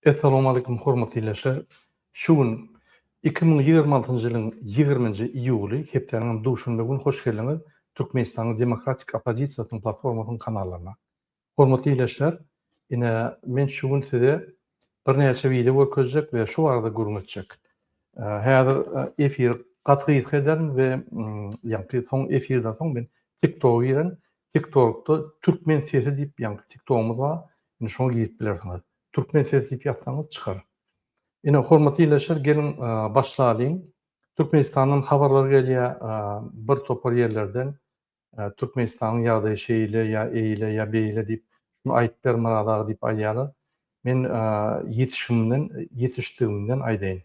Assalamu alaykum hormatly ýerleşler. Şu gün 2026-njy ýylyň 20-nji iýuly hepdeniň duşunda gün hoş geldiňiz Türkmenistanyň Demokratik Opozisiýasynyň platformasynyň kanallarına. Hormatly ýerleşler, ine men şu gün size bir näçe video görkezjek we şu arada gurulmaçjak. Häzir efir gatgyýyk ederim we ýa-ni soň efirden soň men TikTok'a giren. TikTok'da Türkmen sesi diýip ýa-ni TikTok'umyz bar. Ine şoňa girip bilersiňiz. Türkmen sesi diýip ýazsaňyz çykar. Ine hormatly ýerleşler, gelin başlaýyn. Türkmenistanyň habarlary gelýär bir topar ýerlerden. Türkmenistanyň ýagdaýy şeýle ýa eýle ýa beýle diýip şunu aýdyp bermärag diýip aýdýarlar. Men ýetişdigimden aýdaýyn.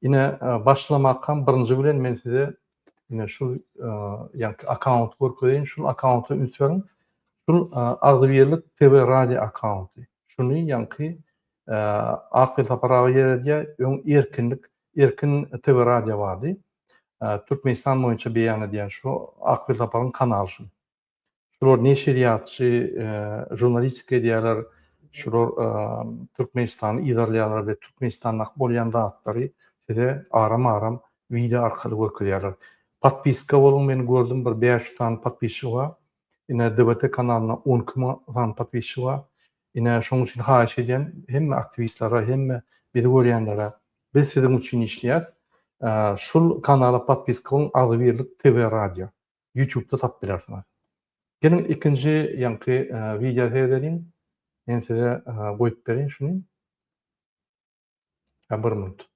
Ine başlamakam birinji bilen men size ine şu ýa-ni account görkezýän, şu account'a üns beriň. Şu Agdybirlik TV radio accounty. Şunu ýa-ni Akbil taparagy ýerde öň erkin TV radio bardy. Türkmenistan boýunça beýan edýän şu Akbil taparyň kanaly şu. Şular neşriýatçy, jurnalistika edýärler, şular Türkmenistany idaralýarlar we Türkmenistanyň bolýan datlary size aram video arkaly görkezýärler. Podpiska bolun, men gördüm bir 500 tane podpisçy bar. Ine DBT kanalyna 10.000 tane podpisçy bar. Ine şoň üçin haýyş edýän hemme aktivistlere, hemme bizi görýänlere biz sizin üçin işleýär. Şul kanala podpiska bolan Agdybirlik TV radio. YouTube'da tap bilersiňiz. Gelin ikinji ýa-ni video seyredelim. Men size goýup berýän şunu. 1 minut.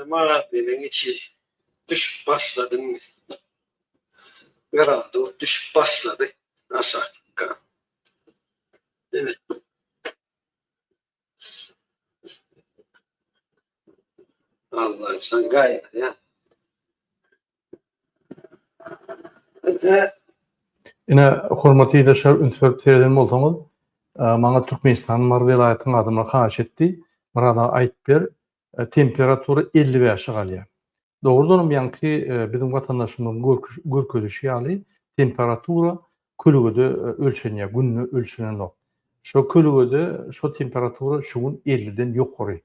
Maraty'nın içi düş başladı. Garadı düş başladı. Aşağı. Evet. Allah sen gayet ya. Ine hormatly ýerleşler, üns berip seyreden bolsaňyz, maňa Türkmenistan Mar welaýatynyň adamlary haýyş etdi. Murada aýdyp ber, temperatury 55'e galýar. Dogrudan ýa-ni bizim watandaşymyzyň görkezişi ýaly temperatura kölügede ölçenýär, günni ölçenen ok. Şo kölügede şo temperatura şu gün 50'den ýokary.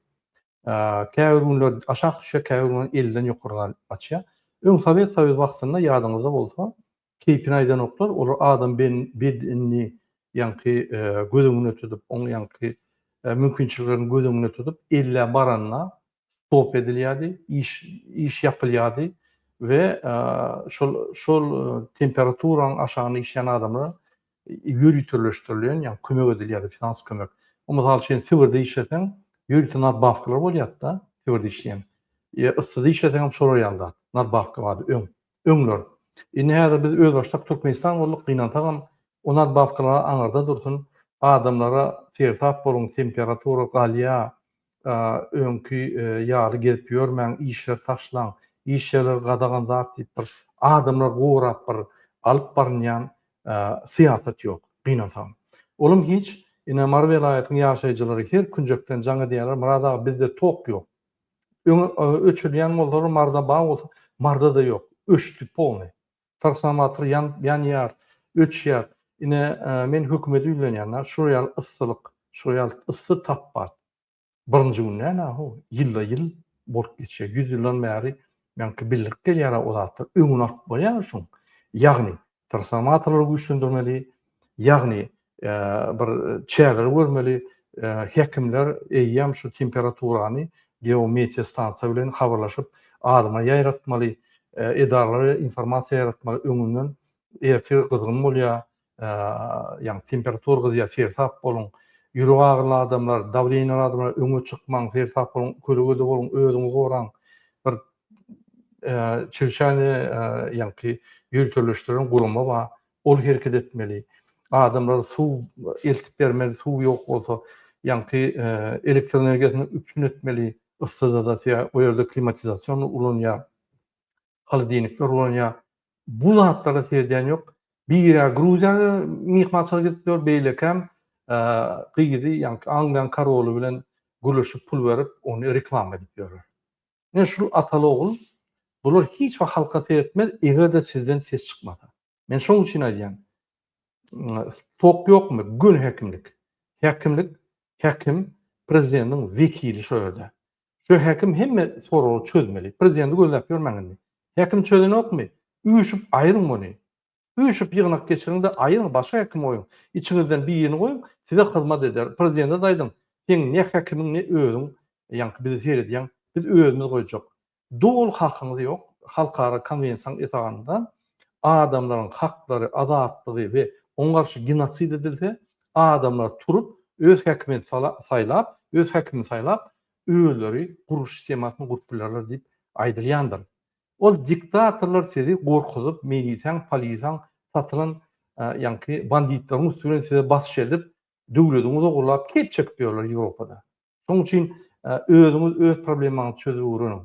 Käbir günler aşağı düşe, käbir günler 50'den ýokary açýar. Öň Sowet wagtynda ýadyňyzda bolsa, keypini aýdan oklar, olar adam bedeni ýa-ni gözüňe tutup, oň ýa-ni mümkinçiliklerini gözüňe tutup 50 baranna stop edilýärdi, iş yapylýardy we şol temperaturaň aşagyny işleýän adamlar ýürütürleşdirilýän, ýa-ni kömek edilýärdi, finans kömek. Mysal üçin Sibirde işleten ýürüten nadbawkalar bolýar-da, Sibirde işleýän. Issyda işleten şoraýanda nadbawka bardy, öňler. Ine häzir biz öz başlap Türkmenistan bolduk, gynantagam o nadbawkalar aňarda dursun, adamlara sertap bolun, temperatura galýa, öňkü ýaly gelip ýörmäň, işler taşlan, işler gadaganda diýip bir adamlar gorap bir alyp barýan siýasat ýok, gynantagam. Olum hiç ine Mar welaýatynyň ýaşaýjylary her künjekden jaňa diýerler, murada bizde tok ýok. Öçülýän molary Marda bar bolsa, Marda da ýok. Öçdi polny. Transformator ýanýar, öçýär. Ine men hökümeti bilenýärler, şu ýaly ıssylyk, şu ýaly ıssy tapbar. Birinji günden ýyl bolup geçýär. 100 ýyldan bäri ýa-ni birlik gelýär o zatlar öňüne alyp bolýar şuň. Ýagny transformatorlary güýçlendirmeli, ýagny bir çäger görmeli, hekimler eýýäm şu temperaturany geometriýa stansiýa bilen habarlaşyp adama ýaýratmaly, edarlara informasiýa ýaratmaly öňünden ertir gyzgyn bolýar, ýa-ni temperatur gyzýar, sertap bolun. Ýüregi agyrly adamlar, dawlenýär adamlar öňe çykmaň, sertap bolun, kölügede bolun, özüňizi goraň. Bir çirşani ýa-ni ýürütülüşdiren gurulma bar. Ol hereket etmeli. Adamlar suw eltip bermeli, suw ýok bolsa, ýa-ni elektr energiýasyny üpsün etmeli. Yssyda da o ýerde klimatizasiýon ulanýar. Halydynlikler ulanýar. Bu zatlara seýdän ýok. Bira Gruziýa mihmançylyk edipdir, beýlekam gyýdy, ýa-ni aňdan karolu bilen gülüşip pul berip onu reklam edip ýörler. Men şu ataly ogul, bular hiç wagt halka seýretmez, egerde sizden ses çykmasa. Men şoň üçin aýdýan. Tok ýokmy? Gün hekimlik. Hekim prezidentin vekili şu ýerde. Şu hekim hemme soragy çözmeli. Prezidenti gözläp ýörmäňdi. Hekim çözen ýokmy? Üýüşüp aýryň muny. Üýüşüp ýygnak geçiriňde aýryň başga hekim oýun. İçiňizden birini goýun, size hyzmat eder. Prezidente daýdym. Sen ne hekimiň ne özüň, ýa-ni bizi seýredýän, biz özümiz goýjak. Dol hakyňyz ýok. Halkara konwensiýa etagandan adamlaryň haklary, azatlygy we oňa garşy genosid edilse, adamlar turup öz hekimini saýlap, öýleri guruş sistemasyny gurup bilerler diýip aýdylýandyr. Ol diktatorlar sizi gorkuzyp, milisiýaň, polisiýaň satylan ýa-ni banditlaryň üstüne size basyş edip, döwletiňizi ogurlap kep çekip ýörler Ýewropada. Şoň üçin özüňiz öz problemaňyzy çözüp öwrenin.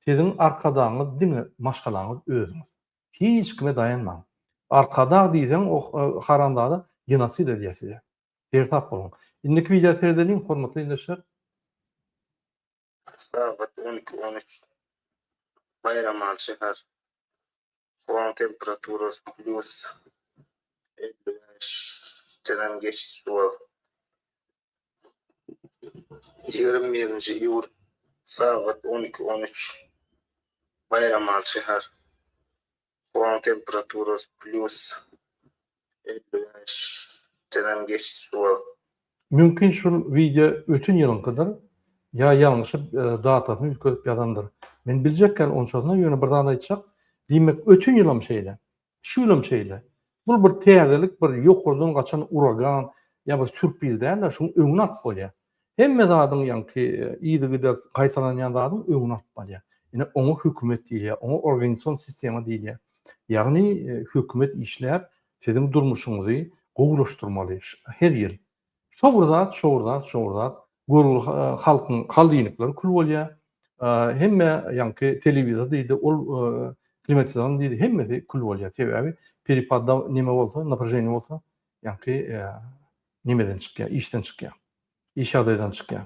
Siziň arkadaňyz diňe maşgalaňyz özüňiz. Hiç kime dayanmaň. Arkada diýsen o harandada genosid edýär size. Sertap bolun. Indiki video seyredelim hormatly dinleýişler. Saat 12:13 Bayramal şehir. Hawa temperatürası plus 55 derece geçiş var. 20 iyul saat 12:13 Bayramal şehir. Hawa temperatürası plus 55 derece geçiş var. Mümkin şu video ötün ýylyň kadar ya ýalňyşyp datasyny ýükledip ýazandyr. Men biljekkäl onçasyna ýöne bir dana aýtjak. Diýmek ötün ýylym şeýle. Şu ýylym şeýle. Bu bir täzelik, bir ýokurdan gaçan uragan ýa bir sürpriz däl, şuň öňüne atyp bolýar. Hemme zadyň ýa-ni ýygy gaýtalanýan zadyň öňüne atyp bolýar. Ine oňa hökümet diýilýär, oňa organizasiýon sistema diýilýär. Ýagny hökümet işläp siziň durmuşyňyzy gowlaşdyrmaly her ýyl. Şowurdat gurul halkyň haldyňlykları kul bolýar. Hemme ýa-ni telewizor diýdi, ol klimatizasiýon diýdi, hemmesi kul bolýar. Sebäbi peripadda nime bolsa, напряжение bolsa, ýa-ni nimeden çykýar, işden çykýar. İş ýagdaýdan çykýar.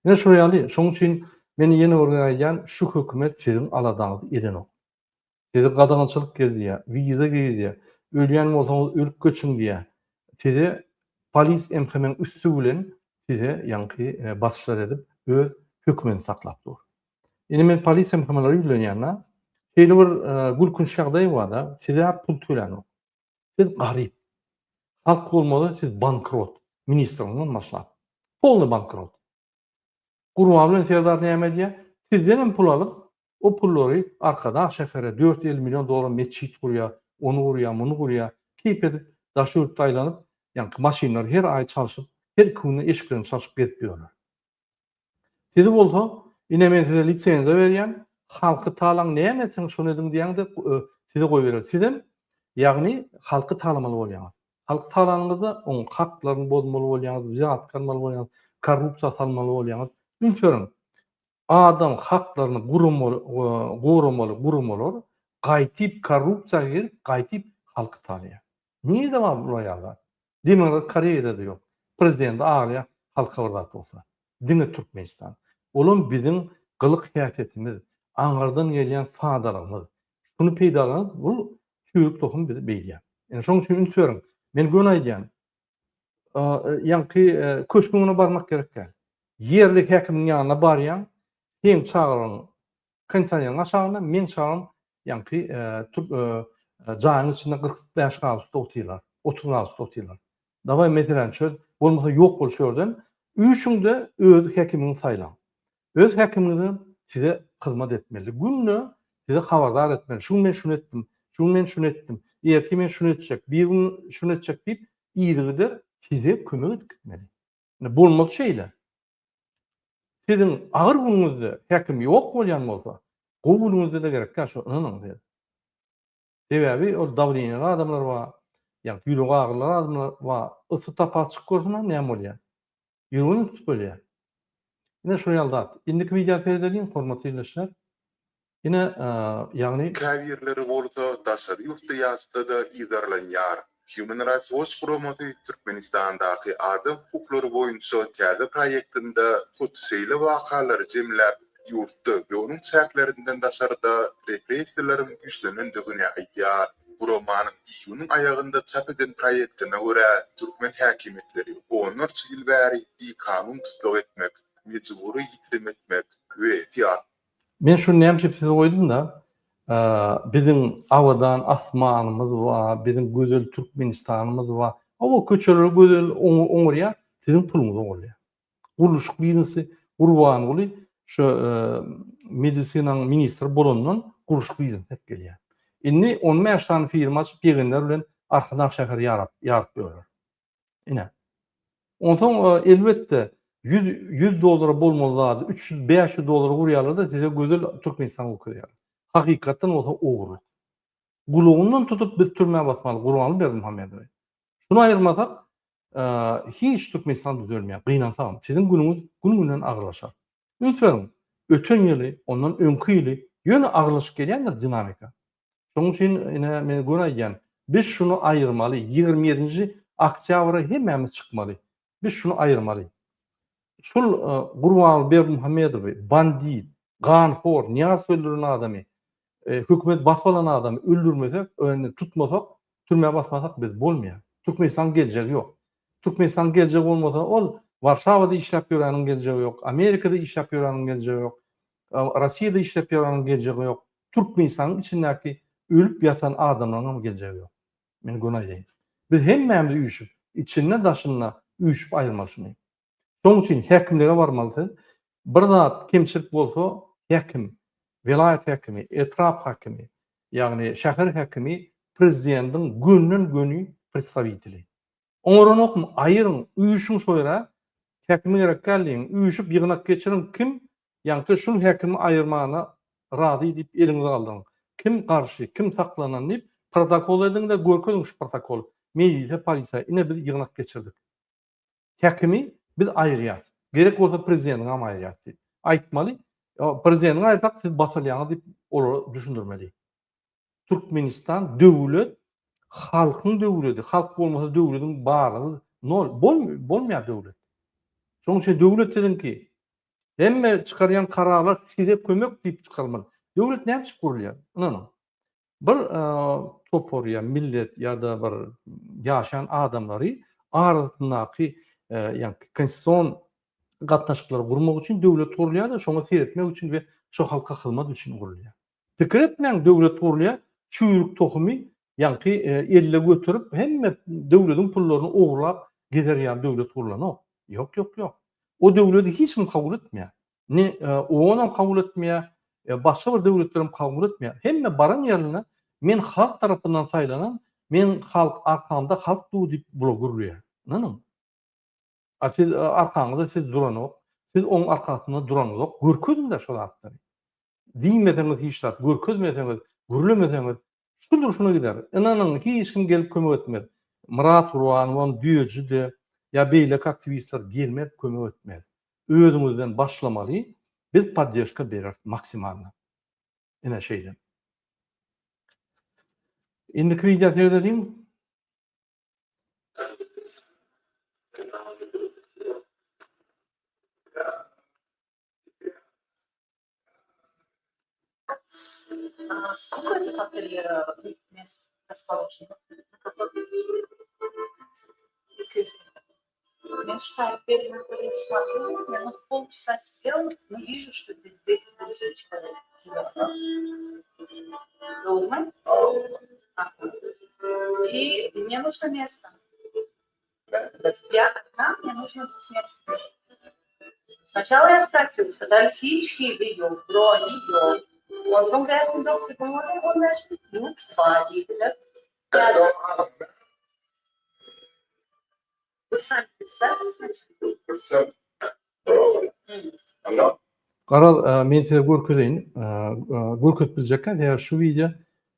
Ine şu ýaly, şoň üçin men ýene öwrüňän şu hökümet siziň aladaňyzy eden ok. Sizi gadagçylyk girdiýär, wiza girdiýär, ölýän bolsaňyz ölüp göçüň diýär. Sizi polis emhemen üstü bilen size ýa-ni basyşlar edip öz hökümini saklap dur. Ine men polis emhemeleri bilen ýa-ni şeýle bir gülkünç ýagdaý bar da, size pul tölenok. Siz garyp. Halk bolmasa siz bankrot, ministrliginden başlap. Polny bankrot. Guruma bilen serdar näme diýär? Sizden hem pul alyp, o pullary arkada şehre $450 milyon meçhit gurýar, onu gurýar, bunu gurýar, kep edip daşyryp taýlanyp, ýa-ni maşinler her ay çalışyp, her küni eşiklerini çalışyp berip ýörler. Sizi bolsa, ine men size lisenziýa berýän, halky talan näme etseň şonu ediň diýende size goýup berer. Sizem ýagny halky talamaly bolýaňyz. Halky talanyňyzda oň haklaryny bozmaly bolýaňyz, zat kalmaly bolýaňyz, korrupsiýa salmaly bolýaňyz. Bilýäň, adam haklaryny gurumaly, gaýtyp korrupsiýa girip, gaýtyp halky talýar. Niýe bar bu ýagdaý? Demek Koreýada da ýok. Prezident agly halka wagt bolsa. Diňe Türkmenistan. Olum biziň gylyk häsiýetimiz, aňardan gelýän fadalarymyz. Şunu peýdalanyp, bu çürük tohum bizi beýdýär. Ene şoň üçin üntüyorum. Men gün aýdýan. Ýa-ni köşküňe barmak gerekkä. Yerlik hekimiň ýanyna barýan, sen çağırın, kançanyň aşagyna, men çağırym, ýa-ni jaýyň içinde 45 gradusda oturýarlar, 30 gradusda oturýarlar. Daway meselen çöz, bolmasa ýok bolşýardan, üçüňde öz hekimini saýlan. Öz hekiminiň size hyzmat etmeli. Günne size habardar etmeli. Şunu men şunu etdim, şunu men şunu etdim. Erti men şunu etjek, bir gün şunu etjek diýip ýygydyr size kömek etmeli. Bolmaz şeýle. Siziň agyr günüňizde hekim ýok bolýan bolsa, Gowulunuzda da gerek ka şu ynanyň dedi. Sebäbi ol dawlanyň adamlar wa ýa ýüregi agyrlar adamlar wa ysy tapas çykyp görseňär näme bolýar? Ýüregini tutup bolýar. Ine şu ýalda. Indiki video seyredýän hormatly dinleýişler. Ine ýagny Käbirleri bolsa daşary ýurtda ýaşda da ýygarlanýar. Human Rights Watch guramaty Türkmenistandaky adam hukuklary boýunça täze proýektinde fotoseýle wakalary jemläp ýurtda we onuň çäklerinden daşarda repressiýalaryň güçlenendigine aýdýar. Guramanyň iýunyň aýagynda çap eden proýektine görä Türkmen häkimetleri 10 ýyl bäri bir kanun tutulak etmek, mecburi ýitirim etmek we ýa men şu näme size goýdum da bizim awadan asmanymyz wa bizim gözel Türkmenistanymyz wa o köçeler gözel oňurýar sizin puluňyz oňurýar. Guruluş biznesi gurban boly şu medisinaň ministri bolandan guruluş biznes hep gelýär. Inni 10 ýaşdan firma açyp begenler bilen arkadan şäher ýaryp berýär. Ine. Ondan elbetde $100 bolmazdy, $300-500 gurýarlar da size gözel Türkmenistan okudýar. Hakikaten olsa oğurluk. Guluğundan tutup biz türmeye basmalı. Guluğunu verdim Muhammed Bey. Şunu ayırmasak hiç Türkmenistan düzelmeyen. Kıynansam. Sizin gününden ağırlaşar. Lütfen ötön yılı, ondan önkü yılı yönü ağırlaşıp gelen de dinamika. Şunun için yine beni göreyken biz şunu ayırmalı. 27. Oktyabra hemimiz çıkmalı. Biz şunu ayırmalı. Şul Gurbanly Berdi Muhammedowy bandit, ganhor, niyaz öldüren adamı hükümet basmalan adamı öldürmesek, önüne tutmasak, türmeye basmasak biz bolmaýar. Türkmenistan gelecek yok. Türkmenistan gelecek olmasa ol Warşawada işläp ýöraniň geljegi yok. Amerikada işläp ýöraniň geljegi yok. Rossiýada işläp ýöraniň geljegi yok. Türkmenistanyň içindäki ölüp ýatan adamlaryň geljegi yok. Men gona diýen. Biz hemmemiz üýüşüp, içinde daşynda üýüşüp aýrmaly şunu. Şoň üçin häkimlere barmaly. Bir zat kemçilik bolsa, häkim, vilayet häkimi, etraf häkimi, ýagny şäher häkimi prezidentiň gönü predstaviteli. Oňaran aýyryň, üýüşüň şoýra häkime gerek gelýän, üýüşüp ýygnak geçirin kim, ýa-ni şu häkimi aýyrmana razy diýip eliňize aldyň. Kim garşy, kim saklanan diýip protokol ediň de görkezin şu protokol. Meýilse polisiýa ine biz ýygnak geçirdik. Häkimi biz aýyrýas. Gerek bolsa prezidentiň am aýyrýas diýip aýtmaly. Prezidentiň aýyrsak siz basylýaňyz diýip olara düşündirmeli. Türkmenistan döwlet halkyň döwleti, halk bolmasa döwletiň barlygy nol bolmaýar döwlet. Şoň üçin döwlet dedinki hemme çykarýan kararlar size kömek diýip çykarmaly. Döwlet näme üçin kurulýar? Ynanyň. Bir topor ýa millet ýa-da bir ýaşaýan adamlary arasyndaky ýa konstitusiýon gatnaşyklary gurmak üçin döwlet kurulýar da şoňa seretmek üçin we şo halka hyzmat üçin kurulýar. Pikir etmeň döwlet kurulýar, çüýrük tohumy ýa-ki elle götürüp hemme döwletiň pullaryny ogurlap gezerýän döwlet kurulan yok. O döwleti hiç kim kabul etmeýär. Ne ONU kabul etmeýär, başga bir döwletler kabul etmeýär. Hemme baran ýerine men halk tarapyndan saýlanan, men halk arkamda halk duýdy diýip gurulýar. Nanyň? Siz arkaňyzda siz duranok, siz oň arkasynda duranok, görkezinde şol atlary. Diýmeseňiz hiç zat, görkezmeseňiz, gürlemeseňiz, şudur şuna gider. Inanyň hiç kim gelip kömek etmez. Murat Urbanowň düýüjide ýa beýlek aktivistler gelmep kömek etmez. Özüňizden başlamaly, biz podдержка bereriz maksimalny. Ine şeýden. Indi kriýa terdedim. Сколько это хотели достаточно? Я считаю, первый полет смотрю, я полчаса сидела, но вижу, что здесь 200 человек живет. Дома. И мне нужно место. Я одна, мне нужно двухместное. Сначала я спросила, сказали, хищи бьёт, брони бьёт. Он сам говорит, он значит, ну, свадьбы, да? Вы сами представьте, значит? Qaral men size görkedeyin. Görketbilecekler ya şu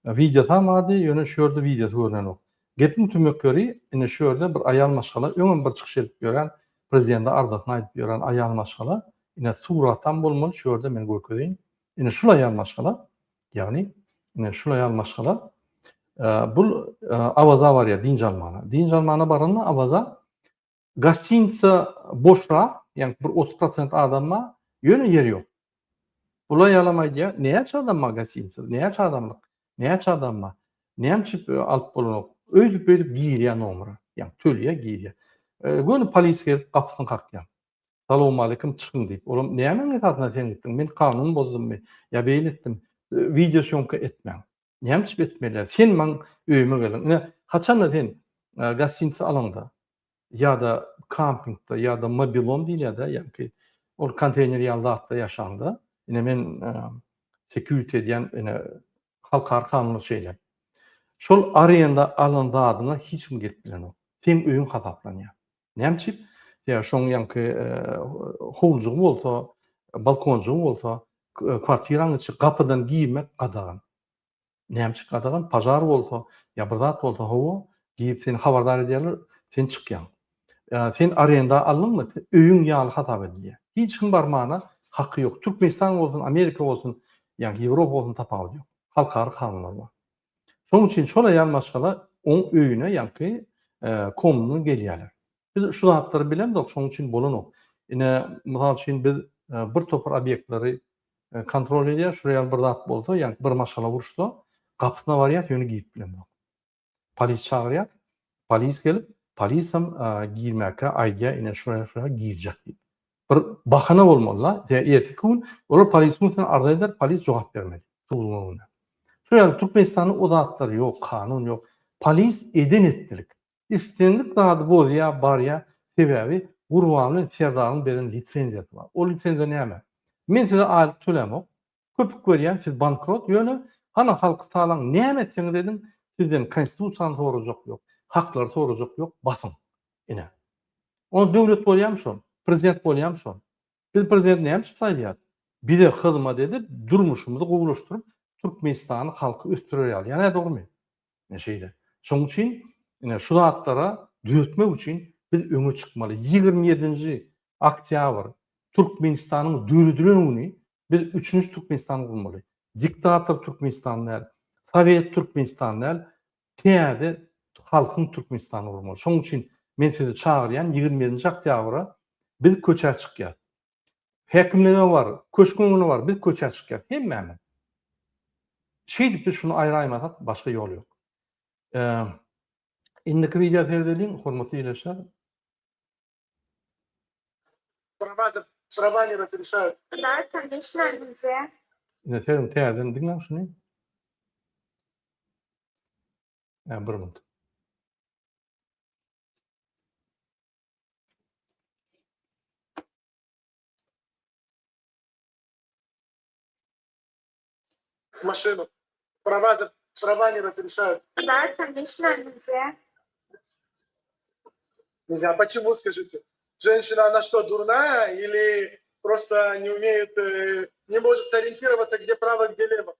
video tamamladı, yöne şu yerde videosu görünen o. Gepim tümök göri, ine şu yerde bir ayal maşgala, öňün bir çykyş edip gören, prezident ardatyny aýdyp gören ayal maşgala, ine suratan bolmaly, şu yerde men görkedeyin. Ine şul ayal maşgala, ýagny ine şul ayal maşgala, bul awaza bar ya, dinç almana. Dinç almana baranda awaza gasinça boşra, yani bir 30% adamma yöne yeri yok. Bula yalamaydı ya. Näçe çadamma gasinça, näçe çadamlyk, näçe çadamma, näçe alyp bolanok. Öýdüp giýirýän nomra. Yani tölýe giýirýän. Göni polis gelip kapysyny kakýan. Salam aleykum çıkın diýip. Olam näme etatyna sen gitdiň? Men kanun bozdummy? Ya beýle etdim. Video syonka etmäň. Näme etmeli? Sen maň öýüme gelin. Haçan sen gasinça alanda ya da kampingda ya da mobilon diýilýär-de, ýa-ni ol konteyner ýaldatda ýaşandy. Ine men security diýen halkar kanunly şeyler. Şol arenda alanda adyna hiç kim gelip bilenok. Sen öýüň hataplanýar. Näme? Ya şoň ýanky howljugy bolsa, balkonjugy bolsa, kwartiraň içi gapydan giýmek gadagan. Näme gadagan? Pajar bolsa, ya bir zat bolsa howa giýip seni habardar edýärler, sen çykýan. Sen arenda alınmy? Öýüň ýaly hatap edilýär. Hiç kim barmana hakkı yok. Türkmenistan olsun, Amerika olsun, yani Avrupa olsun tapağı yok. Halkar kanunlar var. Şoň üçin şol ayal maşgala oň öýüne ýanky komunu gelýärler. Biz şu zatlary bilendik, şoň üçin bolanok. Ine mysal üçin biz bir topar obyektleri kontrol edýär, şuraya bir zat bolsa, ýani bir maşgala uruşsa, gapysyna barýar, ýöne giýip bilendik. Polis çagyrýar, polis gelip, polis hem giýirmäke aýdýar, ine şuraya giýjek diýip. Bir bahana bolmaly. Ertesi gün olar polis mutlaka arda eder, polis jogap bermeli. Tuğulmagyna. Şu ýaly Türkmenistanyň o zatlary ýok, kanun ýok. Polis eden etdilik. İstendik zady bozýa, barýa, sebebi gurbanyň serdaryň beren lisenziýasy bar. O lisenziýa näme? Men size aýlyk tölemok. Köpük berýän, siz bankrot ýöne, hana halky talan näme etdiňiz dedim, sizden konstitusiýany sorajak ýok, haklary sorajak ýok, basın. Ine. O döwlet bolýarmy şol? Prezident bolýam şol. Biz prezident näme saýlýar? Bize hyzmat edip, durmuşymyzy gowulaşdyryp, Türkmenistanyň halky östürýär. Ýa-ni dogrymy? Näşeýle. Şoň üçin ine şu zatlara düýetmek üçin biz öňe çykmaly. 27 oktyabr Türkmenistanyň dürüdürüňini biz 3-nji Türkmenistany gurmaly. Diktator Türkmenistanyň, Sowet Türkmenistanyň, täze halkyň Türkmenistanyny gurmaly. Şoň üçin men sizi çagyrýan 27 oktябra biz köçä çykýar. Häkimlige var, köşküňine var, biz köçä çykýar. Hemme. Şeýdip biz şunu aýraýmasak başga ýol ýok. Indiki video seyredeliň, hormatly ýeşler. Права не разрешают. Да, конечно, нельзя. Ine serin täzen diňläň şuny. Bir minut. Машину. Права не разрешают. Да, конечно, нельзя. Нельзя. Почему, скажите? Женщина, она что, дурная или просто не умеет, не может сориентироваться, где право, где лево?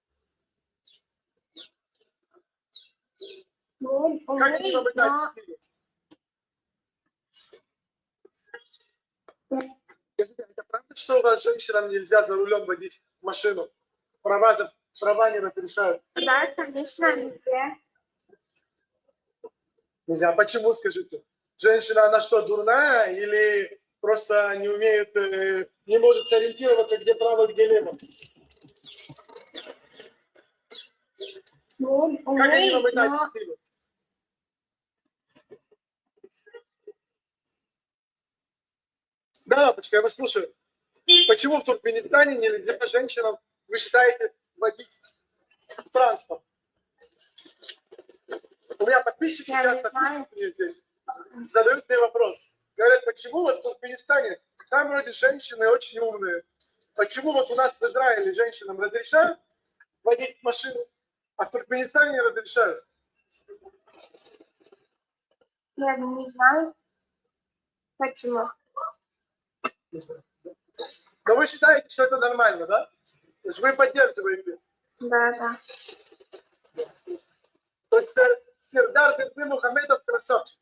Ну, Как это умеет, быть так но счастливым? Скажите, это правда, что у вас женщинам нельзя за рулем водить машину? Права не разрешают. да, конечно, нельзя. Нельзя. Почему, скажите? Женщина, она что, дурная или просто не умеет, не может сориентироваться, где право, где лево? Ну, Как они вам умеет, это но объяснили? Да, лапочка, я вас слушаю. Почему в Туркменистане нельзя женщинам, вы считаете, водить транспорт? У меня подписчики Я не часто знаю. пишут мне здесь, задают мне вопрос. Говорят, почему вот в Туркменистане, там вроде женщины очень умные, почему вот у нас в Израиле женщинам разрешают водить машину, а в Туркменистане не разрешают? я не знаю, почему. Не знаю. Но вы считаете, что это нормально, да? То есть вы поддерживаете. Да. То есть Сердар Бердымухамедов красавчик.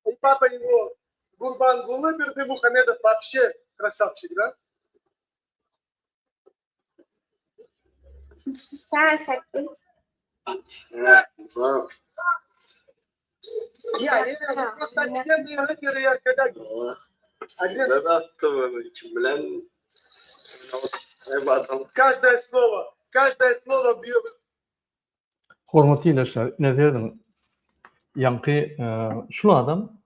И папа его Гурбангулы Бердымухамедов вообще красавчик, да? Siyasetli. Я просто офигенные рэперы, я когда... Один, Ben attım onu. Kim bilen Ebatam. каждое слово бьет. Hormatly ýerleşler, ne derdim? Ýanky şu adam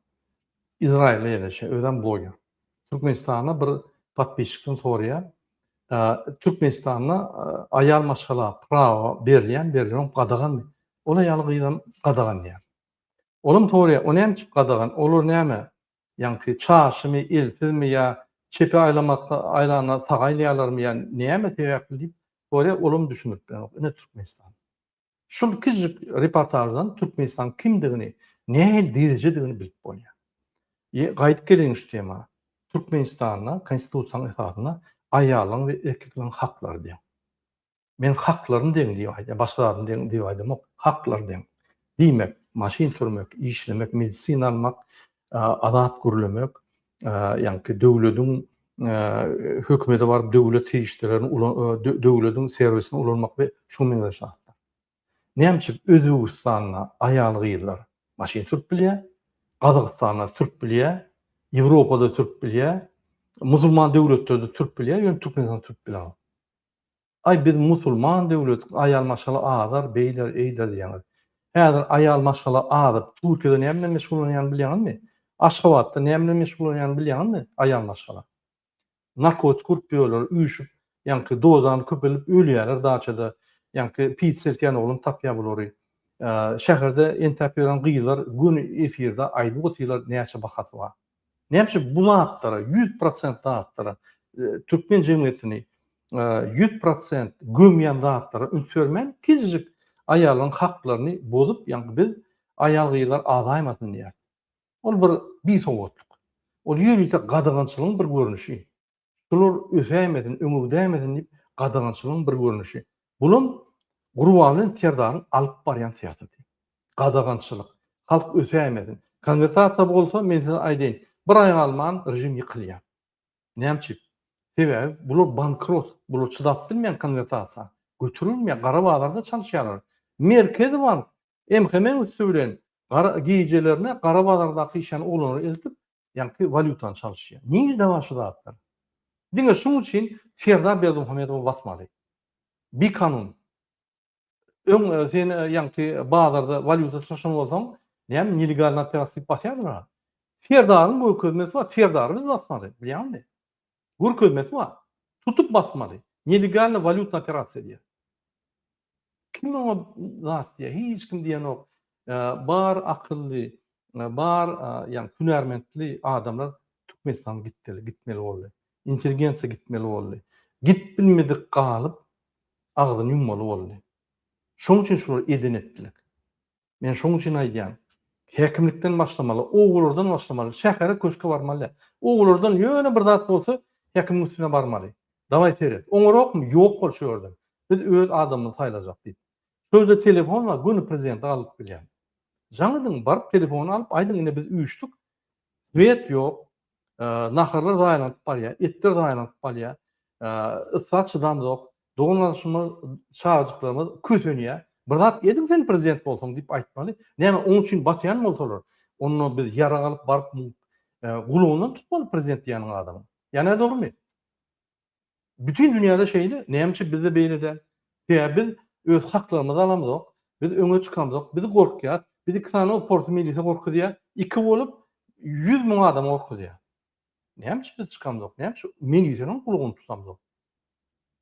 İsrail'e ýerleşýär, öden bloger. Türkmenistana bir patbeşikden soraýar. Türkmenistana ayal maşgala prawa berilýän gadagan. Ola ýaly gyýdan gadagan ýa. Olum soraýar, o näme gadagan? Olar näme? Ýanky çaşymy, eltizmi ýa çepe aylana tagaýlaýarlarmy ýa näme täwäkkül diýip soraýar, olum düşünüp ne Türkmenistan. Şol kiçik reportajdan Türkmenistan kimdigini, nähil derejedigini bilip bolýar. Gaýdyp gelen şu tema. Türkmenistana konstitusiýanyň esasyna aýalyň we erkekleriň haklary diýär. Men haklaryny deň diýip, başgalarını deň diýip aýdym, haklar deň. Diýmek, maşyn sürmek, işlemek, medisina almak, adat gürlemek, ýa-ni döwletiň hökümeti bar döwlet teşkilatlaryny döwletiň serwisine ulanmak we şu meňe şartlar. Näme Özbegistana aýaly gyýlar, maşyn sürüp bilýär, Gazagystana sürüp bilýär, Ýewropada sürüp bilýär, musulman döwletlerde sürüp bilýär, ýöne Türkmenistan sürüp bilýär. Ay biz musulman döwlet aýal maşala azar, beýler, eýder diýýär. Häzir aýal maşala azar, Türkiýede näme meşgul bolýan bilýärmi? Aşgabatda näme meşgul bolýan bilýärmi? Aýal maşala. Narkotik gruplar üýüşüp, ýa-ni dozany köpelip ölýärler daçada. Yani pizzeltiyan oğlum tapya bulori. Şehirde entapyaran gyýlar gün efirde aýdy gotylar näçe bahatı var. Näçe bu zatlara 100% zatlara Türkmen jemgyýetini 100% gömýän zatlara ünsörmen kizjik aýalyň haklaryny bozup, ýa-ni biz aýal gyýlar azaýmasyn diýär. Ol bir sowatluk. Ol ýönelik gadagançylygyň bir görnüşi. Şular ösäýmedin, öňügdäýmedin diýip gadagançylygyň bir görnüşi. Bulun Gurbanlyň terdaryny alyp barýan siýasaty. Gadagançylyk, halk ösäýmedin. Konvertasiýa bolsa men size aýdyn. Bir aý alman rejim ýykylýar. Näme? Sebäbi bular bankrot, bular çydap bilmeýän konvertasiýa. Götürülmeýär, gara bazarda çalyşýarlar. Merkez bank MHM üstünden giýijelerine gara bazardaky işany olany eltip, ýa-ni valyutan çalyşýar. Niňe de başy zatlar? Diňe şuň üçin Serdar Berdimuhamedow basmaly. Bir kanun. Sen ýa-ni bazarda valyuta çalyşan bolsaň, näme nelegal operasiýa basýardyr? Serdaryň bu köpmesi var, Serdary biz basmaly, bilýärmi? Bu köpmesi var. Tutup basmaly. Nelegal valyuta operasiýa diýär. Kim o zat diýär? Hiç kim diýen ok. Bar akylly, bar ýa-ni hünärmentli adamlar Türkmenistan gitmeli boldy. Intelligensiýa gitmeli boldy. Git bilmedik galyp agzyny yummaly boldy. Şoň üçin şular eden etdiler. Men şoň üçin aýdýan. Häkimlikden başlamaly, oğullardan başlamaly, şähere köşke barmaly. Oğullardan ýöne bir zat bolsa, häkimlik üstüne barmaly. Daway seret. Oňarokmy? Ýok bolşýardy. Biz öz adamyny saýlajak diýip. Şöyle telefonla günü prezident alıp bilýär. Jaňydyň barıp telefonu alıp aýdyň ine biz üýüşdik. Swet ýok. Naharlar daýlanyp barýar, etler daýlanyp barýar. Issat çydamdyk. Doňlaşmy çağırjyklarymyz kötünýär. Bir zat edim sen prezident bolsaň diýip aýtmaly. Näme oň üçin basýan bolsalar, onu biz ýara alyp barıp gulundan tutmaly prezident diýen adamy. Ýa-ni dolmy? Bütün dünýäde şeýle, nämeçe bizde beýlede. Biz öz haklarymyzy alamyk. Biz öňe çykamyk. Biz gorkýar. Biz iki tane portu milisi gorkýar. Iki bolup 100 000 adam gorkýar. Nämeçe biz çykamyk? Nämeçe milisiýanyň gulugyny tutamyk?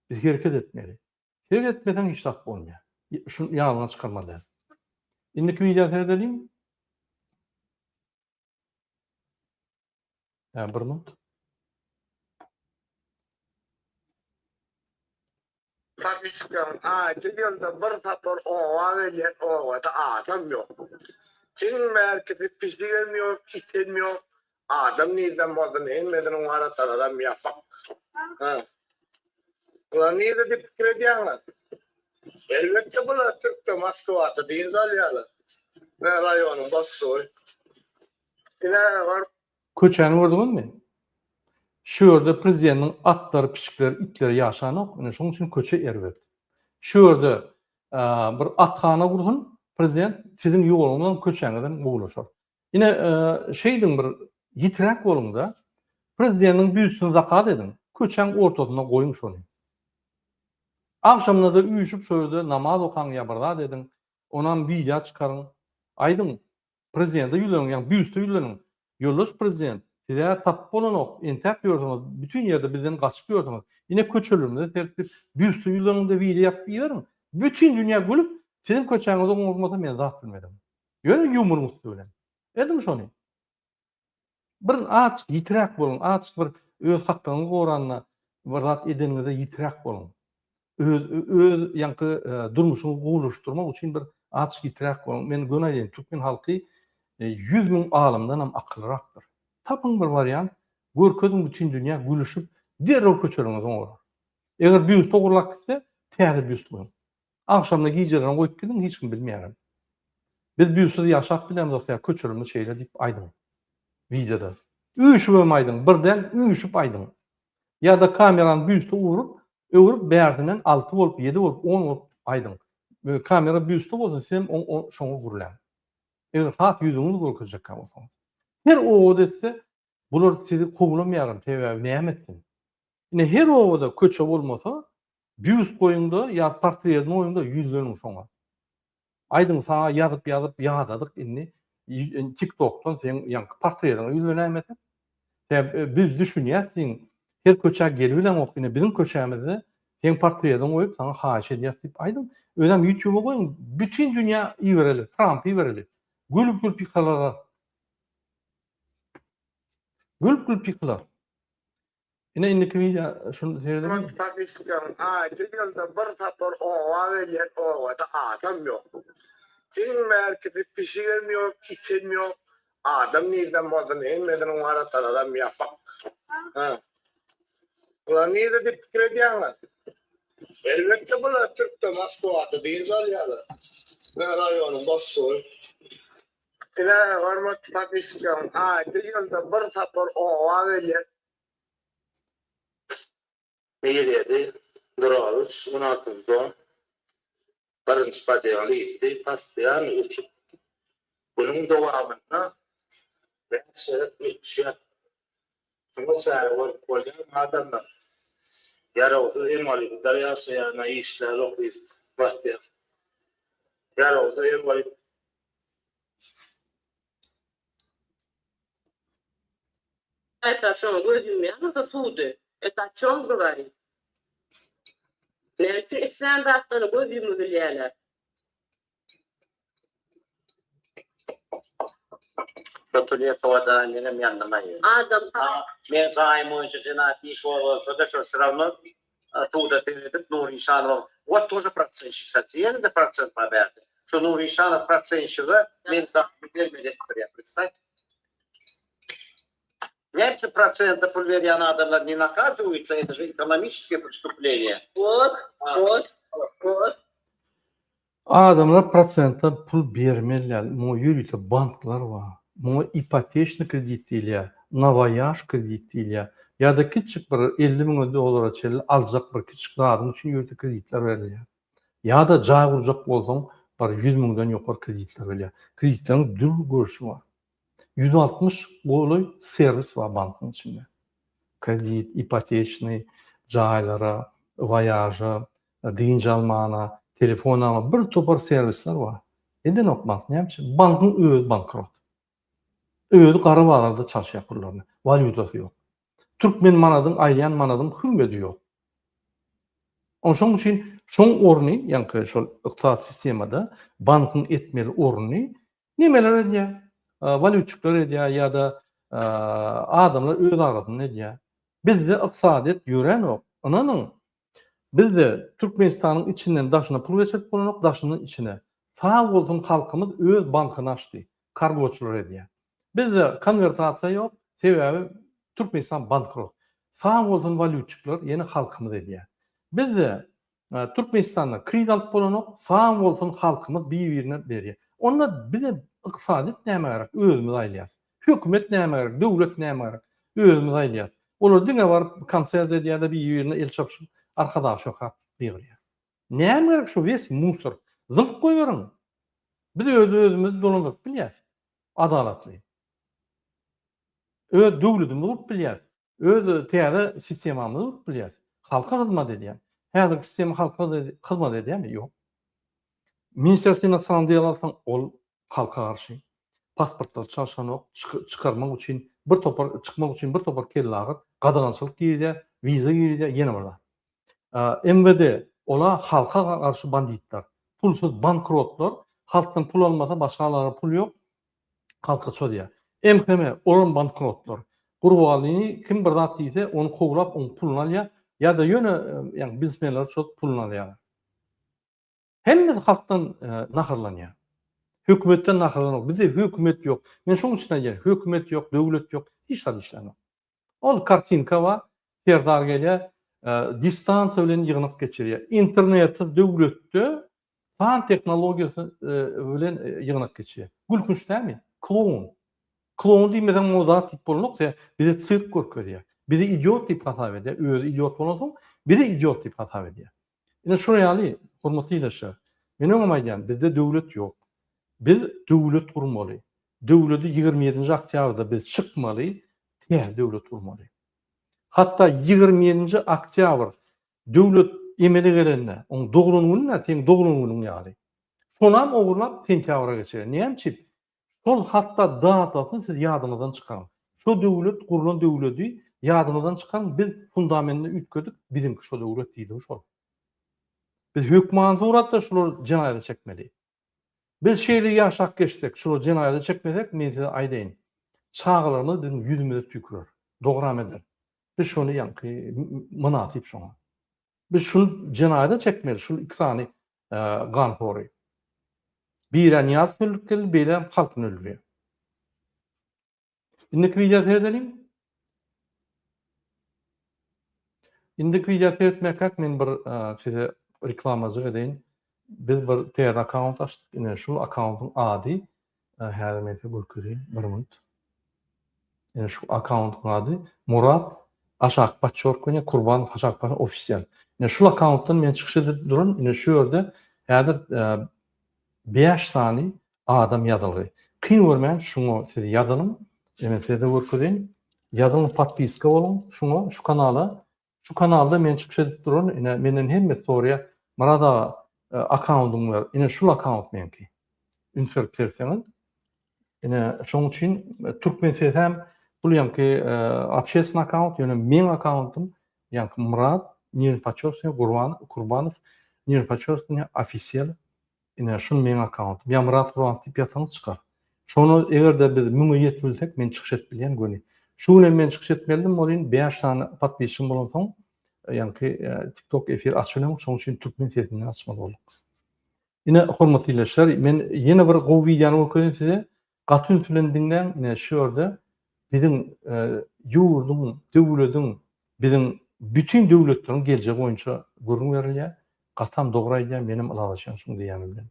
Biz hereket etmeli. Hereket etmeden hiç tat bolmaýar. Şunu ýalyna çykarmaly. Indiki video seredelim. Bir minut. Pakistan geliyorda bir tapar ova velyen ovada adam yok. Kim merkezi pisliğim yok, istenmiyor. Adam nereden modern, neden onlara tararam yapak. Ha. Ulan niye de dip krediyanlar? Elbette bular Türk'te Moskova'da deyin zalyalı. Ne rayonun bassoy. Yine var. Köçäni gördüňizmi? Şu ýerde prezidentin atları, piçikleri, itleri ýaşanok, ine şoň üçin köçe erbet. Şu ýerde bir athana gursun, prezident sizin ýoluňdan köçäňizden gowlaşar. Ine şeýdiň bir ýitirek bolunda prezidentin büýüsini zakat edin. Köçäň ortasyna goýun şonu. Akşamda da üýüşüp söýde namaz okan ýabarda dedin. Onan video çykaryň. Aýdym. Prezidente ýüleňiň, büýüste ýüleňiň. Ýoldaş prezident, size tap bolanok, intep ýordunuz, bütün ýerde bizden gaçyp ýordunuz. Ine köçelerde tertip, büýüste ýüleňde video ýapyp ýerin. Bütün dünýä gülüp, sizin köçäňizde olmasa men zat bilmedim. Ýöne ýumurmuz bilen. Edim şonu. Bir aç ýitirek bolun, aç bir öz hakkyny goranna bir zat edeninde ýitirek bolun. Öz ýanky durmuşyny gowlaşdyrmak üçin bir aç ýitirek bolun. Men gönaýyn, Türkmen halky 100 000 alymdan hem akyllyrakdyr. Tapyň bir variant, görkezin bütün dünýä gülüşüp derrew köçeleriňiz oňar. Eger büýüste gurlak gitse, täze büýüst bolan. Akşamda giýjelerini goýup gidin, hiç kim bilmeýär. Biz büýüste ýaşap bilemiz, ýa köçelerimiz şeýle diýip aýdym. Videoda. Üýüşüp aýdym, birden üýüşüp aýdym. Ýa-da kamerany büýüste urup, bärdinden 6 bolup, 7 bolup, 10 bolup aýdym. Kamera büýüste bolsa, sen şoňa gurlan. Eger hat ýüzüňiz görkezjek bolsaňyz. Her o desse, bular sizi kowlamaýarym, sebäbi nämetsin? Ine her owada köçe bolmasa, büýüs goýunda ýa portretini oýunda ýüzleniň şoňa. Aýdym saňa ýazyp ýadadyk inni TikTok'tan sen ýanky portretini ýüzlenämesin. Biz düşünýärsiň, her köçä gelip bilen okuyna bizim köçämizde sen portretini goýup saňa haýyş edýär diýip aýdym. Özüm YouTube'a goýun, bütün dünýä iýereli, Trump iýereli. Gülüp piklara. Gülüp piklar. Ine indiki video şunu seyredelim. Pakistan, gidiyorda bir tapor ova velyen ovada adam yok. Senin merkezi pişirmiyor, içilmiyor. Adam nereden modunu inmeden onlara tararam yapak. Ulan niye de dip krediyanlar? Elbette bular Türk'te Moskova'da deyin zalyalı. Ne rayonun bassoy. Yine hormat Pakistan, gidiyorda bir tapor ova velyen. Meýredi, duralys, 16-da birinji patiýaly ýetdi, pastiýan uçup. Bunyň dowamynda bäşe üçe şoňa sary bolup bolýan adamlar. Ýarawdy Elmaly darýasy ýa-da işler okuyup batýar. Ýarawdy Elmaly Это что, gözüm da suwdy. Это о чём говорит? Näçe isläň zatlaryny gözümi bilýärler. Kötülüğe nenem yanlamayı. Adam Men zaim boyunca cennet iş olsa da все равно туда передip Нур Ишанов. Вот тоже процентщик, кстати. Я на процент поберди. Что Нур Ишанов процентщика, мен vermedi buraya, представь. Эти проценты пульверьян адамlar не наказываются, это же экономические преступления. вот. Adamlar prosentda pul bermelýär. Mo ýürüýte banklar bar. Mo ipotechny kredit diýilýär, navoyaş kredit diýilýär. Ýa-da kiçik bir 50 000 dolara çelil aljak bir kiçik adam üçin ýürüýte kreditler berilýär. Ýa-da jaý gurjak bolsaň, bir 100 000-dan ýokary kreditler berilýär. Kreditleriň dür görüşi bar. 160 goly servis bar bankyň içinde. Kredit, ipotechny, jaýlara, voyaja, dinç almana, telefon alma, bir topar servisler var. Eden okmaz, näçe? Bankyň öz bankrot. Öz gara balarda çalyş ýapyrlar. Valyutasy ýok. Türkmen manadyň, aýan manadyň hürmeti ýok. Oňşoň üçin şoň orny, ýanky şol ykdysat sistemada bankyň etmeli orny nimeler edýär? Valyutçyklar edýär ýa-da adamlar öz arasyny edýär. Bizde ykdysadyet ýören ok. Onanyň bizde Türkmenistanyň içinden daşyna pul geçirip bolanok, daşynyň içine. Sağ bolsun halkymyz öz bankyny açdy. Kargoçylar edýär. Bizde konvertasiýa ýok, sebäbi Türkmenistan bankrot. Sağ bolsun valyutçuklar yeni halkımız ediyor. Biz de Türkmenistan'da kredit alıp bolanok sağ bolsun halkımız bir-birine beriyor. Onlar bize iqtisadet näme gerek özümüz aýlýas. Hökümet näme gerek, döwlet näme gerek özümüz aýlýas. Olar diňe barıp konserde diýende bir-birine el çapşyp arkadaş şokat beýirýär. Näme gerek şu wes musor. Zıp koýaryn. Biz özümüz dolandyryp bilýäs. Adalatly. Öz döwletimiz bolup bilýäs. Öz täze sistemamyz bolup bilýäs. Halka hyzmat edýär. Häzirki sistem halka hyzmat edýärmi? Ýok. Ministersiýetine sandy alsaň ol halka garşy. Pasportlar çalışanok çıkarmak için bir topar çıkmak için bir topar kelle agyr, gadagançylyk giýilýär, viza giýilýär, ýene bir. MVD ola halka garşy banditler, pulsuz bankrotlar, halkdan pul almasa başgalara pul ýok, halka çödýär. MHM olan bankrotlar, gurbalyny kim bir zat diýse onu kowlap onu pulunu alýar, ýa-da ýöne ýani biznesmenler çöp pulunu alýar. Hemme halkdan naharlanýar. Hökümetten naharlanok. Bizde hökümet ýok. Men şoň üçin aýdýar, hökümet ýok, döwlet ýok, hiç zat işlenok. Ol kartinka wa serdar gelýär, distansiýa bilen ýygnyp geçirýär. Internetde, döwletde fan teknologiýasy bilen ýygnyp geçirýär. Gülkünç näme? Klon. Klon diýmeden o zat tip bolanok, bize sirk görkezýär. Bize idiot diýip hasap edýär. Özü idiot bolansoň, bize idiot diýip hasap edýär. Ine şunu ýaly, hormatly ýaşar. Men oňa aýdýan, bizde döwlet ýok. Biz döwlet kurmaly. Döwleti 27-nji oktýabrda biz çykmaly, täze döwlet kurmaly. Hatta 27-nji oktýabr döwlet emeli gelende, oň dogrunyny teň dogrunyny ýaly. Şonam ogurlap sentýabra geçer. Näme? Şol hatta datasyny siz ýadyňyzdan çykaryň. Şo döwlet kurulan döwleti ýadyňyzdan çykaryň, biz fundamentini ütkedik, bizimki şo döwlet diýdi şol. Biz hökman suratda şolar jenaýat çekmeli. Biz şeýle ýaşak geçdik, şolar jenaýat çekmesek, men size aýdaýyn. Çağlarını bizim yüzümüze tükürür, dogram eder. Biz şonu ýanky münasip şoňa. Biz şunu jenaýat çekmeli, şu ikisany ganhory. Biri niyaz öldürkel, biri halkını öldürüyor. İndiki video seyredelim. İndiki video seyretmekak men bir size reklamacı edeyim. Biz bir TR account açtık. Yine şu account'un adı her mete görkezeyim. Bir minut. Yine şu account'un adı Murat Aşakbaçorkonya Kurban Aşakbaçor ofisial. Yine şu account'tan men çıkış edip durun. Yine şu yerde häzir 5 tane adam ýadylgy. Kyn görmän şunu size ýadylym. Hemen size görkezeyim. Ýadylyň podpiska bolun. Şunu şu kanalda men çıkış edip durun. Yine menden hemme story'a marada account'um var. Yine şu account menki. Ünsürüp terseňiz. Yine şoň üçin Türkmense hem bu ýanky общественный account, ýöne men account'um ýanky Murat Nirpaçovskiy Kurbanov Nirpaçovskiy ofisial. Yine şunu men account'um. Ya Murat Kurbanov diýip ýatsaňyz çykar. Şonu egerde biz 1000'e ýetmesek men çıkış etbilýän göni. Şu bilen men çıkış etmeldim, bolýan 5 tane podpisçim bolansoň ýanky TikTok efir açylýan, şoň üçin türkmen sesinden açmaly bolduk. Yine hormatly ýaşar, men ýene bir gowy videony görkezdim size. Gatyn bilen diňlen, ine şu ýerde bizim ýurdun, döwletiň, bizim bütün döwletleriň geljek boýunça görüň berilýär. Gatam dograýdýar, menim ulalaşan şunu diýýänim bilen.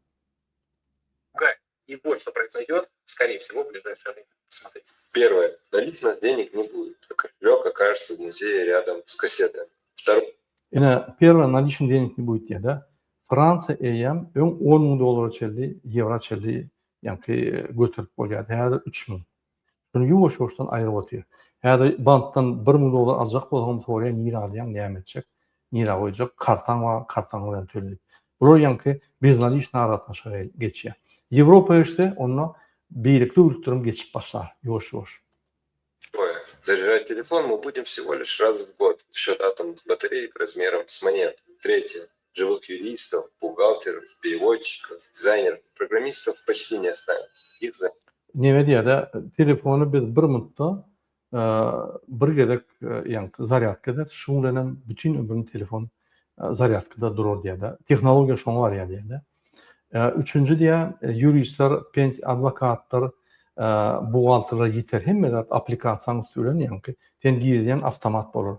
И вот что произойдет, скорее всего, в ближайшее время. Смотрите. Первое. Наличных денег не будет. Кошелек окажется в музее рядом с кассетой. Второе. Yine первое, наличных денег не будет diye de Fransa EM ön 10.000 dolar çeldi, euro çeldi, ýanky götürüp bolýar. Häzir 3.000. Şunu ýuwaş-ýuwaşdan aýryp otyr. Häzir bankdan 1.000 dolar aljak bolsam soraýan nire alýan, näme etjek? Nire goýjak, kartan bilen töledip. Bular ýanky biz наличный aratnaşa geçýär. Европа işte onu birlikte ülkelerim geçip başlar, yoş. Второе. Заряжать телефон мы будем всего лишь раз в год. Счет атомных батареек размером с монету. Третье. Живых юристов, бухгалтеров, переводчиков, дизайнеров, программистов почти не останется. Их за... Neme diýär, telefonu biz bir minutda bir gedek ýanky zaryadkada şoň bilen bütün ömrüni telefon zaryadkada durur diýär. Tehnologiýa şoň bar diýär. Üçüncü diye juristler, advokatlar, buğaltırlar yeter. Hem de aplikasyon süren yankı. Ten gizleyen avtomat olur.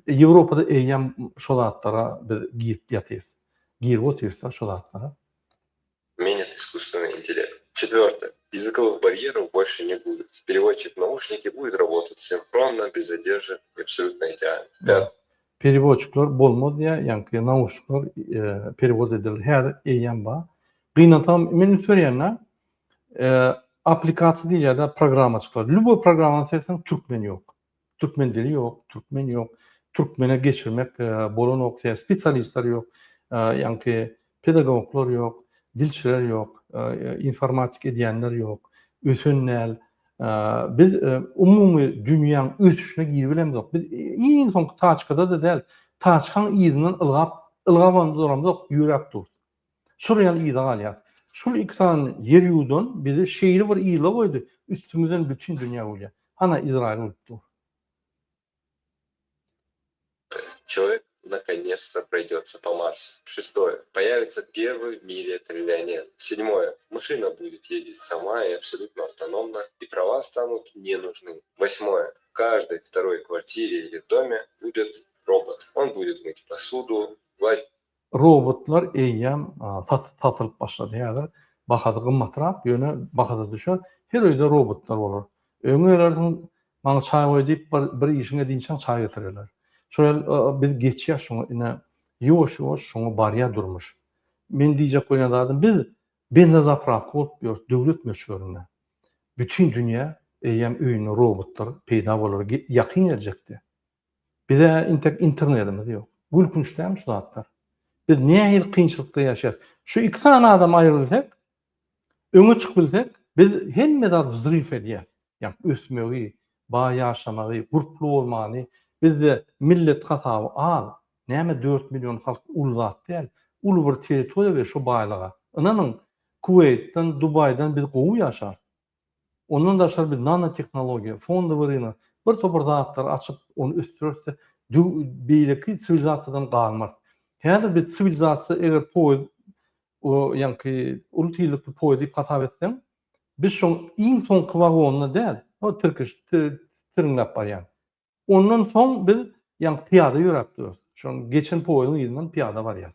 Yevropada eýem şol zatlara biz giyip ýatyrys. Giyip otursa şol zatlara. Менять искусственный интеллект. Четвертое. Языковых барьеров больше не будет. Переводчик в наушнике будет работать синхронно, без задержек и абсолютно идеально. Пятое. Переводчikler bolmady ýa, ýa-ni nauşnikler perewod edilir. Häzir eýem bar. Gynnatam men ütürýänler aplikasiýa diýilýär, programmaçylar. Lübo programma sersen türkmen ýok. Türkmen dili ýok, türkmen ýok. Türkmene geçirmek bolan okta spesialistler ýok. Ýa-ni pedagoglar ýok, dilçiler ýok, informatik edýänler ýok, ösünler. Biz umumy dünýäň ötüşine girip bilemdik. Biz iň soňky taçkada da däl, taçkan ýyzynyň ylgaban duramyk ýürek dur. Şurýal ýyzy galýar. Şol iksan yer ýudun bizi şeýle bir ýyla goýdy. Üstümizden bütün dünýä bolýar. Hana Izrail ulutdy. Человек наконец-то пройдется по Марсу. Шестое. Появится первый в мире триллионер. Седьмое. Машина будет ездить сама и абсолютно автономно, и права станут не нужны. Восьмое. В каждой второй квартире или доме будет робот. Он будет мыть посуду, гладить. Robotlar eýem satylyp başlady. Häzir bahasy gymmatrap, ýöne bahasy düşer. Her öýde robotlar bolar. Öňerlerden maňa çay goý diýip bir işiňe diňçe çay getirirler. Şol biz geçýär şoňa ine ýoş-ýoş şoňa barýar durmuş. Men diýjek bolýanlardan biz benzin zapravka bolup ýör döwlet meşgulüne. Bütün dünýä eýem öýüne robotlar peýda bolar, ýakyn geljekdi. Bize internetimiz ýok. Gülkünçdäm şu zatlar. Biz nähil kynçylykda ýaşar. Şu iki sana adam aýrylsak, öňe çykyp bilsek, biz hemme zat zryf edýär. Ýa ösmegi, ba ýaşamagy, gurplu bolmagy, bizde millet hasaby az. Näme 4 milyon halk ulzat däl. Ulu bir territoriýa we şu baýlyga. Ananyň Kuweytden, Dubaydan biz gowy ýaşar. Ondan da şer bir nanoteknologiýa, fonda birini, bir topar zatlar açyp onu östürse, beýleki sivilizasiýadan galmaz. Häzir bir sivilizasiýa eger poýd o ýa-ni ulutylykly poýd diýip hasap etsem, biz şoň iň soňky wagonyna däl, o tırnlap barýan. Ondan soň biz ýa-ni piýada ýöräpdir. Şoň geçen poýdyň ýylynyň piýada barýar.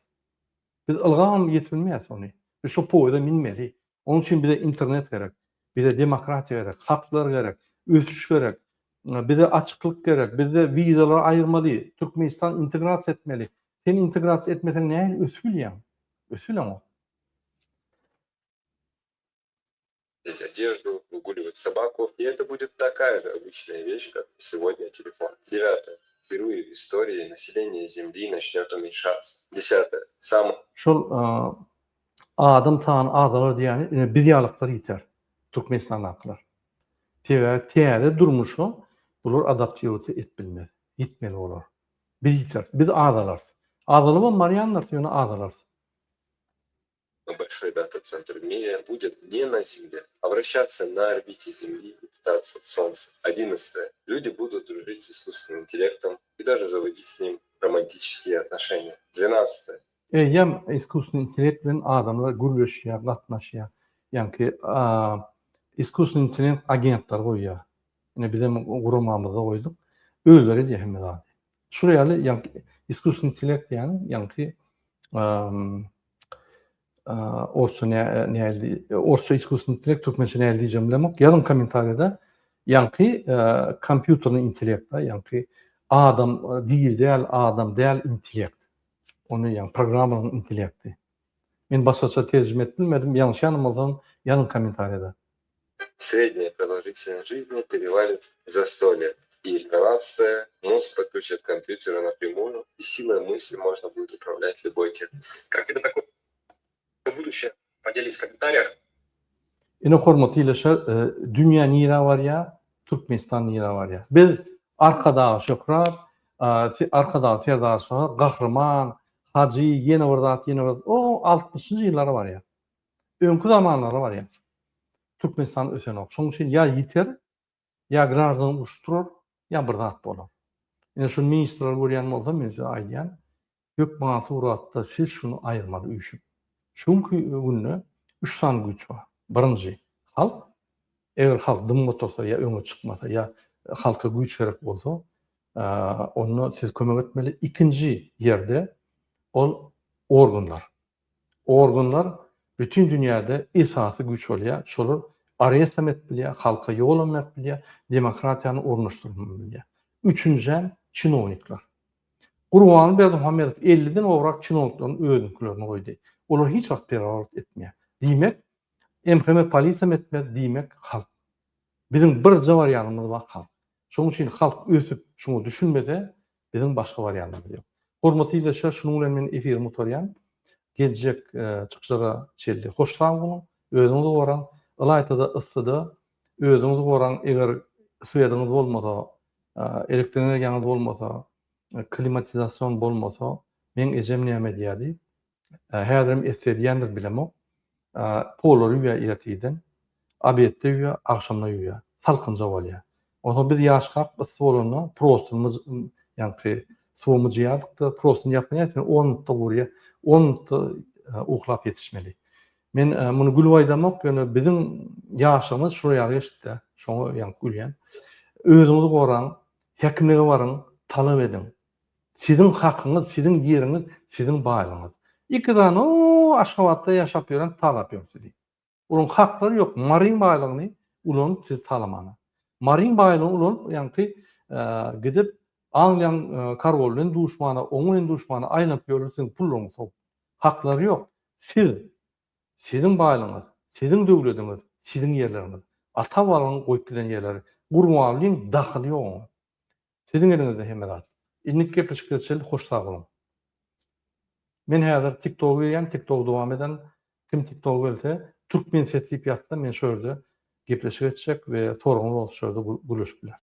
Biz ylgam ýetbilmeýäs ony. Biz şu poýda minmeli. Onun üçin bize internet gerek, bize demokratiýa gerek, haklar gerek, ösüş gerek, bize açyklyk gerek, bize wizalar aýyrmaly, Türkmenistan integrasiýa etmeli. Sen integrasiýa etmesen näil ösülýän? Ösülen o. Одежду, выгуливать собаку. И это будет такая же обычная вещь, как сегодня телефон. Девятое. Впервые в истории население Земли начнет уменьшаться. Десятое. Şol adam tan adalar diýeni bidiýalyklar ýeter. Türkmenistan haklar. Teýär durmuşy bular adaptiýasiýa etbilmez. Yetmeli bolar. Biz adalar. Adalar bolmaýanlar ýöne adalar. Большой дата-центр в мире будет не на Земле, а вращаться на орбите Земли и питаться от Солнца. 11. Люди будут дружить с искусственным интеллектом и даже заводить с ним романтические отношения. 12. Eýem искусственный intellekt bilen adamlar gürleşýär, gatnaşýar. Ýa-ni искусственный intellekt agentler goýýar. Ine bizim guramamyzda goýduk. Öýleri diýemler. Şurýaly ýa-ni искусственный intellekt ýa-ni orso искусственный intellekt türkmençe näde diýjem bilemek. Ýazın kommentariýada ýa-ni kompýuterniň intellekti, ýa-ni adam däl, adam däl intellekt. Onu ýa-ni programmanyň intellekti. Men başgaça terjime etmedim, ýalňyş ýanymyzdan ýazın kommentariýada. Средняя продолжительность жизни перевалит за 100 лет. И 13. Мозг подключат к компьютеру напрямую, и силой мысли можно будет управлять любой техникой. Как тебе такое будущее? Поделись в комментариях. Ine hormatly ýylaşar, dünýä nira barýa, Türkmenistan nira barýa. Biz arkada şöhrap, arkada Ferda şöhrap, gahrman, hacı, ýene bir zat, o 60-njy ýyllary barýa. Öňkü zamanlary barýa. Türkmenistan ösenok. Şoň üçin ýa ýeter, ýa grazdan uçturur, ýa bir zat bolar. Ine şu ministrler görýän bolsa men size aýdýan, hök baňaty uratda siz şunu aýyrmady üýşüp. Çünkü günü 3 san güç var. Birinci halk, eğer halk dym otursa ya öňe çykmasa ya halka güç gerek bolsa, onu siz kömek etmeli. İkinci yerde ol organlar. Organlar bütün dünyada esası güç oluyor. Şolur arayasam etmeliye, halka yol etmeliye, demokratiyanı ornaştırmeliye. Üçüncü, çinovnikler. Gurbanı Berdimuhamedov 50'den oğrak çinovniklerin ödünklerini koydu. Olar hiç vakt perarlık etmeye. Demek, emkeme polisam etmeye demek halk. Bizim bir varyanımız var halk. Şunun için halk ösüp şunu düşünmede bizim başka varyanımız yok. Hormatly izleşler, şunun bilen men efir mutaryan. Gelecek çıkışlara çeldi. Hoşlan bunu. Özünüz oran, ılaytada ısıda, özünüz oran eğer suyadınız olmasa, elektrik energiyanız olmasa, klimatizasyon olmasa, men ejem näme diýädi? Häzirim esediýändir bilemo. Polary ýa ertiden, abetde ýa akşamda ýa, salkynja bolýar. Oňa biz ýaşkap ysy bolanda prostumyz ýa-ni suwumyzy ýadykda, prostum ýapmaýar, 10 minutda gurýar, 10 minutda uhlap ýetişmeli. Men muny gülwaýdamak, ýöne bizim ýaşamyz şuraya geçdi. Şoňa ýa gülýän. Özüňizi goran, hekimlige barın, talap edin. Sizin hakkınız, sizin yeriniz, sizin baýlygyňyz. İkidan o Aşgabatda ýaşap ýören talap ýok sizi. Onun hakları yok. Marin baýlygyny ulan siz talamany. Marin baýlygyny ulan ýa-ni gidip Angliýan kargolundan duşmana, oňun duşmana aýlap ýörürsin pulluňy sok. Hakları yok. Sizin baýlygyňyz, sizin döwletiňiz, sizin ýerleriňiz. Ata balygyny goýup giden ýerleri. Gurmalyň daxily ýok. Sizin ýerinizde hemedat. İlnik gepleşikçil hoş sağ olun. Men häzir TikTok ýan, TikTok dowam eden, kim TikTok belse, Türkmen setlip ýatsa men şöyle gepleşik etjek we soragyňyz bolsa şöyle gülüşip biler.